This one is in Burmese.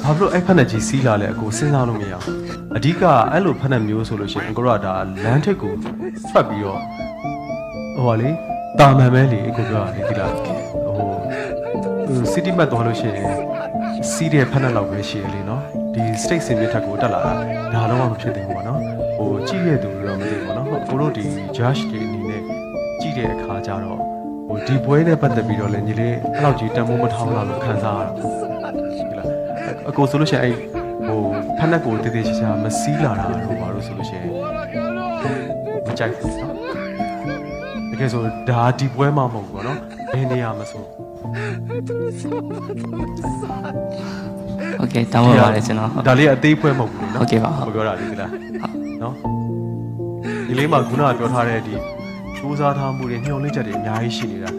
ဘာလို့အဲ့ဖက်နဲ့ကြီးစီးလာလဲအကိုစဉ်းစားလို့မရဘူးအဓိကအဲ့လိုဖက်နဲ့မျိုးဆိုလို့ရှိရင်အကိုကဒါလမ်းထက်ကိုထွက်ပြီးတော့ဟိုပါလေတာမန်ပဲလေအကိုပြောတာလေဒီလားဟိုစီတီမတ်သွားလို့ရှိရင်စီးတဲ့ဖက်နဲ့လောက်ပဲရှိရလေနော်ဒီ state စင်မြစ်ထက်ကိုတက်လာတာဒါတော့မဖြစ်သေးဘူးပေါ့နော်ဟိုကြည့်ရသူတော့မသိဘူးပေါ့နော်ကိုတို့ဒီ judge တွေအနေနဲ့ကြည့်တဲ့အခါကျတော့ဟိုဒီပွဲနဲ့ပတ်သက်ပြီးတော့လည်းညီလေးအဲ့လောက်ကြီးတန်ဖိုးမထောင်းလာလို့ခံစားရတာဒီလားအကိုဆိုလို့ရှိရင်အဲ့ဟိုဖက်နဲ့ကိုတည်တည်ချာချာမစီးလာတာတော့ဘာလို့ဆိုလို့ရှိရင်မကြိုက်ဘူးနော်တကယ်ဆိုဒါဒီပွဲမှမဟုတ်ဘူးပေါ့နော်ဘယ်နေရာမဆိုโอเคတောင်းပါပါတယ်ကျွန်တော်ဒါလေးအသေးပွဲမဟုတ်ဘူးနော်โอเคပါဟုတ်ပြောတာလေဒီလားနော်ဒီလေးမှာခုနကပြောထားတဲ့ဒီစူးစမ်းထားမှုတွေညှို့လေးချက်တွေအများကြီးရှိနေတာ